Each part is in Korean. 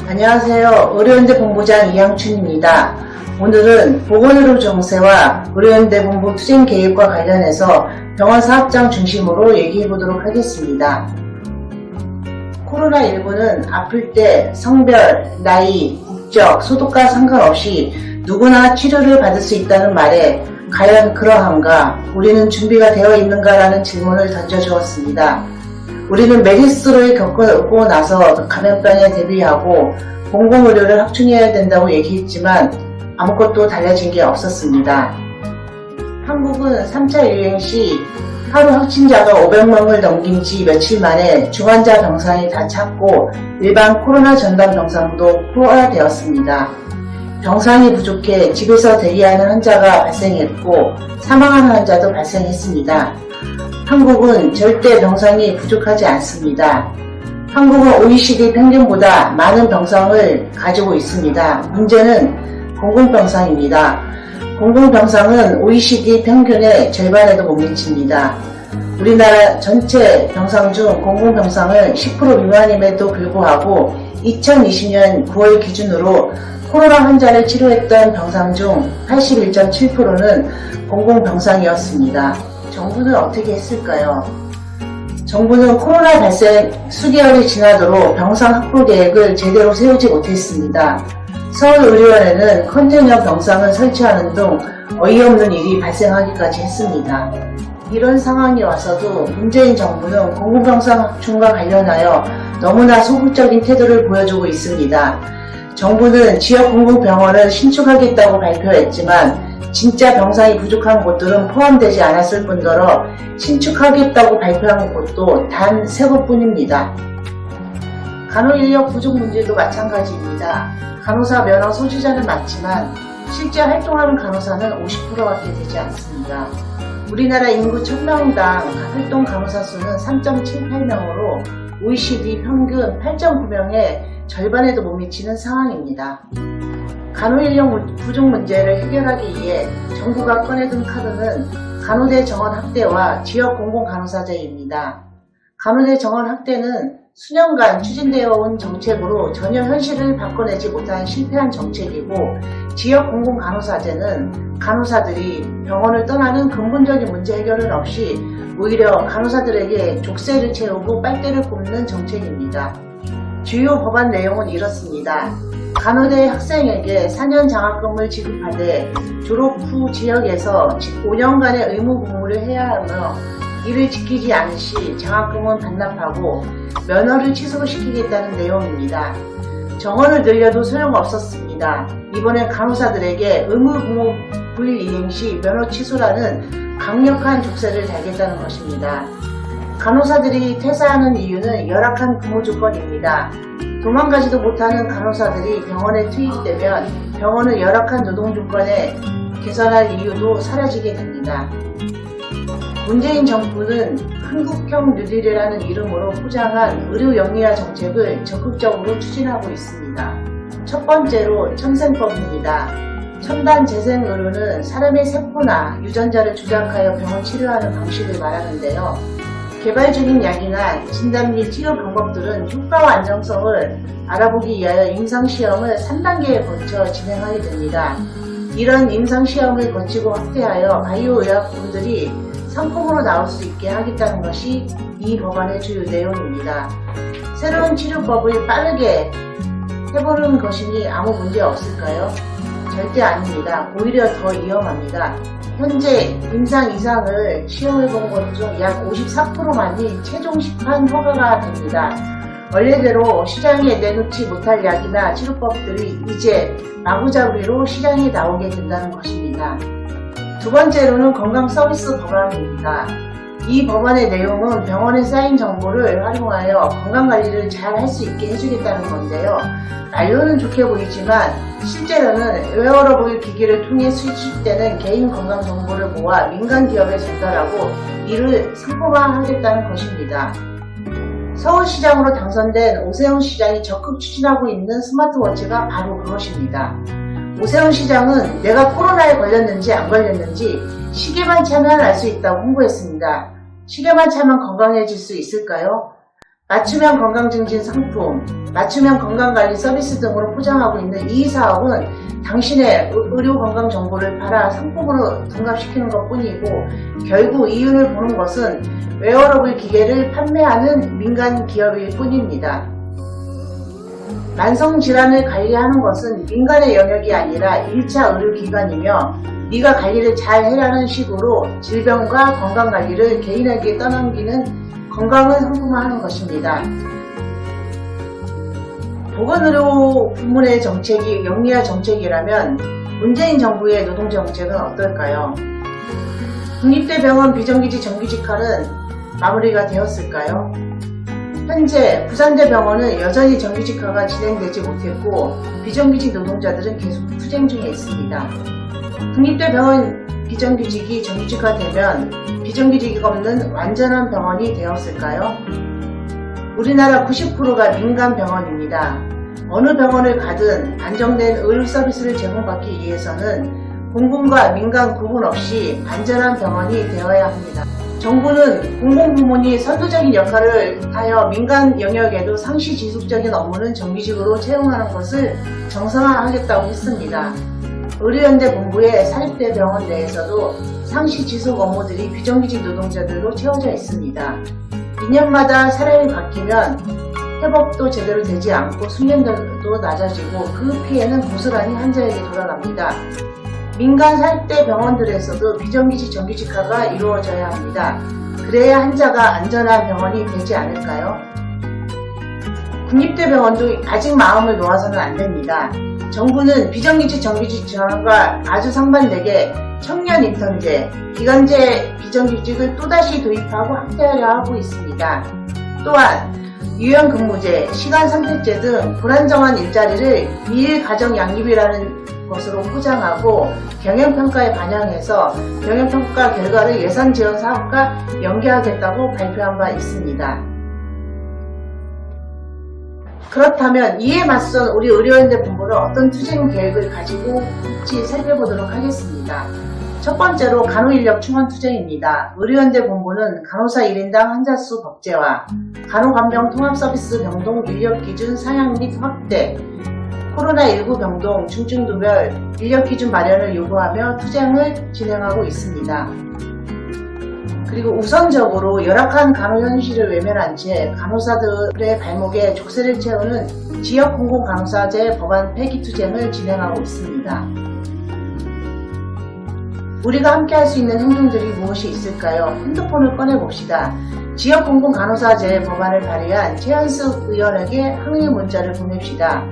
안녕하세요. 의료연대 본부장 이양춘입니다. 오늘은 보건의료 정세와 의료연대 본부 투쟁 계획과 관련해서 병원 사업장 중심으로 얘기해 보도록 하겠습니다. 코로나19는 아플 때 성별, 나이, 국적, 소득과 상관없이 누구나 치료를 받을 수 있다는 말에 과연 그러한가, 우리는 준비가 되어 있는가라는 질문을 던져주었습니다. 우리는 메르스를 겪고 나서 감염병에 대비하고 공공의료를 확충해야 된다고 얘기했지만 아무것도 달라진 게 없었습니다. 한국은 3차 유행 시 하루 확진자가 500명을 넘긴 지 며칠 만에 중환자 병상이 다 찼고 일반 코로나 전담 병상도 포화되었습니다. 병상이 부족해 집에서 대기하는 환자가 발생했고 사망하는 환자도 발생했습니다. 한국은 절대 병상이 부족하지 않습니다. 한국은 OECD 평균보다 많은 병상을 가지고 있습니다. 문제는 공공병상입니다. 공공병상은 OECD 평균의 절반에도 못 미칩니다. 우리나라 전체 병상 중 공공병상은 10% 미만임에도 불구하고 2020년 9월 기준으로 코로나 환자를 치료했던 병상 중 81.7%는 공공병상이었습니다. 정부는 어떻게 했을까요? 정부는 코로나 발생 수개월이 지나도록 병상 확보 계획을 제대로 세우지 못했습니다. 서울의료원에는 컨테이너 병상을 설치하는 등 어이없는 일이 발생하기까지 했습니다. 이런 상황이 와서도 문재인 정부는 공공병상 확충과 관련하여 너무나 소극적인 태도를 보여주고 있습니다. 정부는 지역 공공병원을 신축하겠다고 발표했지만 진짜 병상이 부족한 곳들은 포함되지 않았을 뿐더러 신축하겠다고 발표한 곳도 단 3곳뿐입니다. 간호인력 부족 문제도 마찬가지입니다. 간호사 면허 소지자는 많지만 실제 활동하는 간호사는 50%밖에 되지 않습니다. 우리나라 인구 1000명당 활동 간호사 수는 3.78명으로 OECD 평균 8.9명의 절반에도 못 미치는 상황입니다. 간호인력 부족 문제를 해결하기 위해 정부가 꺼내든 카드는 간호대 정원 확대와 지역 공공간호사제입니다. 간호대 정원 확대는 수년간 추진되어 온 정책으로 전혀 현실을 바꿔내지 못한 실패한 정책이고, 지역 공공간호사제는 간호사들이 병원을 떠나는 근본적인 문제 해결은 없이 오히려 간호사들에게 족쇄를 채우고 빨대를 꼽는 정책입니다. 주요 법안 내용은 이렇습니다. 간호대 학생에게 4년 장학금을 지급하되 졸업 후 지역에서 5년간의 의무 복무를 해야 하며 이를 지키지 않은 시 장학금은 반납하고 면허를 취소시키겠다는 내용입니다. 정원을 늘려도 소용없었습니다. 이번엔 간호사들에게 의무 복무 불이행 시 면허 취소라는 강력한 족쇄를 달겠다는 것입니다. 간호사들이 퇴사하는 이유는 열악한 근무 조건입니다. 도망가지도 못하는 간호사들이 병원에 투입되면 병원은 열악한 노동 조건에 개선할 이유도 사라지게 됩니다. 문재인 정부는 한국형 뉴딜이라는 이름으로 포장한 의료 영리화 정책을 적극적으로 추진하고 있습니다. 첫 번째로 첨생법입니다. 첨단 재생 의료는 사람의 세포나 유전자를 조작하여 병을 치료하는 방식을 말하는데요. 개발 중인 약이나 진단 및 치료 방법들은 효과와 안정성을 알아보기 위하여 임상시험을 3단계에 거쳐 진행하게 됩니다. 이런 임상시험을 거치고 확대하여 바이오의약품들이 상품으로 나올 수 있게 하겠다는 것이 이 법안의 주요 내용입니다. 새로운 치료법을 빠르게 해보는 것이니 아무 문제 없을까요? 절대 아닙니다. 오히려 더 위험합니다. 현재 임상 이상을 시험해본 것 중 약 54%만이 최종 심판 허가가 됩니다. 원래대로 시장에 내놓지 못할 약이나 치료법들이 이제 마구잡이로 시장에 나오게 된다는 것입니다. 두 번째로는 건강서비스 법안입니다. 이 법안의 내용은 병원에 쌓인 정보를 활용하여 건강관리를 잘 할 수 있게 해주겠다는 건데요. 말로는 좋게 보이지만 실제로는 웨어러블 기기를 통해 수집되는 개인 건강 정보를 모아 민간 기업에 전달하고 이를 상품화하겠다는 것입니다. 서울시장으로 당선된 오세훈 시장이 적극 추진하고 있는 스마트워치가 바로 그것입니다. 오세훈 시장은 내가 코로나에 걸렸는지 안 걸렸는지 시계만 차면 알 수 있다고 홍보했습니다. 시계만 차면 건강해질 수 있을까요? 맞춤형 건강증진 상품, 맞춤형 건강관리 서비스 등으로 포장하고 있는 이 사업은 당신의 의료건강 정보를 팔아 상품으로 둔갑시키는 것 뿐이고, 결국 이윤을 보는 것은 웨어러블 기계를 판매하는 민간 기업일 뿐입니다. 만성질환을 관리하는 것은 민간의 영역이 아니라 1차 의료기관이며, 네가 관리를 잘 해라는 식으로 질병과 건강관리를 개인에게 떠넘기는 건강을 상품화하는 것입니다. 보건의료 부문의 정책이 영리화 정책이라면 문재인 정부의 노동정책은 어떨까요? 국립대병원 비정규직 정규직화는 마무리가 되었을까요? 현재 부산대병원은 여전히 정규직화가 진행되지 못했고, 비정규직 노동자들은 계속 투쟁 중에 있습니다. 국립대병원 비정규직이 정규직화되면 비정규직이 없는 완전한 병원이 되었을까요? 우리나라 90%가 민간 병원입니다. 어느 병원을 가든 안정된 의료 서비스를 제공받기 위해서는 공공과 민간 구분 없이 안전한 병원이 되어야 합니다. 정부는 공공부문이 선도적인 역할을 하여 민간 영역에도 상시 지속적인 업무는 정규직으로 채용하는 것을 정상화하겠다고 했습니다. 의료연대 본부의 사립대병원 내에서도 상시 지속 업무들이 비정규직 노동자들로 채워져 있습니다. 2년마다 사람이 바뀌면 회복도 제대로 되지 않고 숙련도도 낮아지고 그 피해는 고스란히 환자에게 돌아갑니다. 민간 사립대 병원들에서도 비정규직 정규직화가 이루어져야 합니다. 그래야 환자가 안전한 병원이 되지 않을까요? 국립대병원도 아직 마음을 놓아서는 안 됩니다. 정부는 비정규직 정규직 전환과 아주 상반되게 청년 인턴제, 기간제 비정규직을 또다시 도입하고 확대하려 하고 있습니다. 또한 유연근무제, 시간선택제 등 불안정한 일자리를 미일 가정 양립이라는 것으로 포장하고 경영평가에 반영해서 경영평가 결과를 예산 지원 사업과 연계하겠다고 발표한 바 있습니다. 그렇다면 이에 맞선 우리 의료연대 본부는 어떤 투쟁 계획을 가지고 있지 살펴보도록 하겠습니다. 첫 번째로 간호인력 충원 투쟁입니다. 의료연대 본부는 간호사 1인당 환자 수 법제화, 간호간병 통합서비스 병동 인력기준 상향 및 확대, 코로나19 병동 중증도별 인력기준 마련을 요구하며 투쟁을 진행하고 있습니다. 그리고 우선적으로 열악한 간호 현실을 외면한 채 간호사들의 발목에 족쇄를 채우는 지역 공공간호사제 법안 폐기 투쟁을 진행하고 있습니다. 우리가 함께 할 수 있는 행동들이 무엇이 있을까요? 핸드폰을 꺼내봅시다. 지역 공공간호사제 법안을 발의한 최현숙 의원에게 항의 문자를 보냅시다.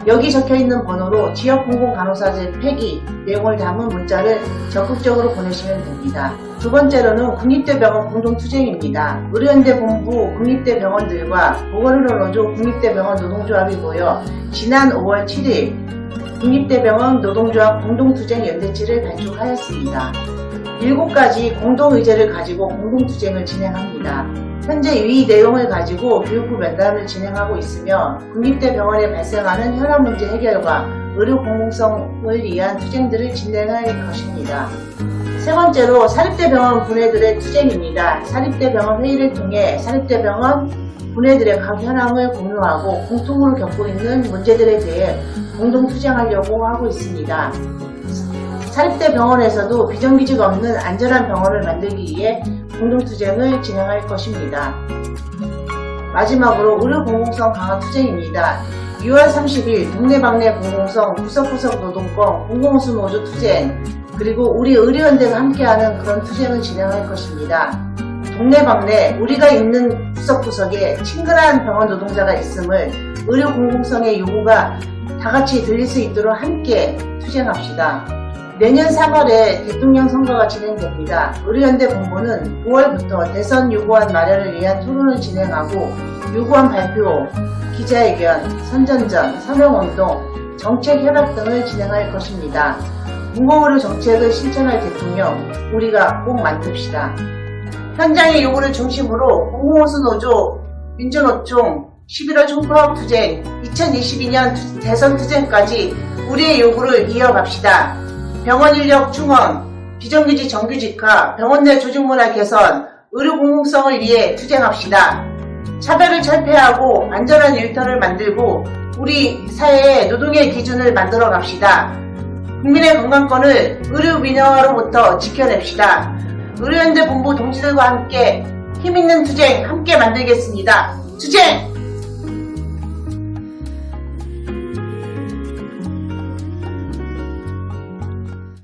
여기 적혀있는 번호로 지역 공공간호사제 폐기 내용을 담은 문자를 적극적으로 보내시면 됩니다. 두 번째로는 국립대병원 공동투쟁입니다. 의료연대 본부 국립대병원들과 보건의료노조 국립대병원 노동조합이 모여 지난 5월 7일 국립대병원 노동조합 공동투쟁 연대치를 발족하였습니다. 7가지 공동의제를 가지고 공동투쟁을 진행합니다. 현재 이 내용을 가지고 교육부 면담을 진행하고 있으며 국립대병원에 발생하는 현안 문제 해결과 의료 공공성을 위한 투쟁들을 진행할 것입니다. 세 번째로 사립대병원 분회들의 투쟁입니다. 사립대병원 회의를 통해 사립대병원 분회들의 각 현황을 공유하고 공통으로 겪고 있는 문제들에 대해 공동투쟁하려고 하고 있습니다. 사립대병원에서도 비정규직 없는 안전한 병원을 만들기 위해 공동투쟁을 진행할 것입니다. 마지막으로 의료공공성 강화 투쟁입니다. 6월 30일 동네방네 공공성 구석구석 노동권 공공수노조 투쟁, 그리고 우리 의료연대가 함께하는 그런 투쟁을 진행할 것입니다. 동네방네 우리가 있는 구석구석에 친근한 병원 노동자가 있음을 의료 공공성의 요구가 다같이 들릴 수 있도록 함께 투쟁합시다. 내년 3월에 대통령 선거가 진행됩니다. 의료연대 본부는 9월부터 대선 요구안 마련을 위한 토론을 진행하고 요구안 발표, 기자회견, 선전전, 서명운동, 정책 협약 등을 진행할 것입니다. 공공의료 정책을 실천할 대통령, 우리가 꼭 만듭시다. 현장의 요구를 중심으로 공공호수노조, 민주노총, 11월 총파업투쟁, 2022년 대선 투쟁까지 우리의 요구를 이어갑시다. 병원 인력 충원, 비정규직 정규직화, 병원 내 조직문화 개선, 의료 공공성을 위해 투쟁합시다. 차별을 철폐하고 안전한 일터를 만들고 우리 사회의 노동의 기준을 만들어 갑시다. 국민의 건강권을 의료 민영화로부터 지켜냅시다. 의료연대 본부 동지들과 함께 힘있는 투쟁 함께 만들겠습니다. 투쟁!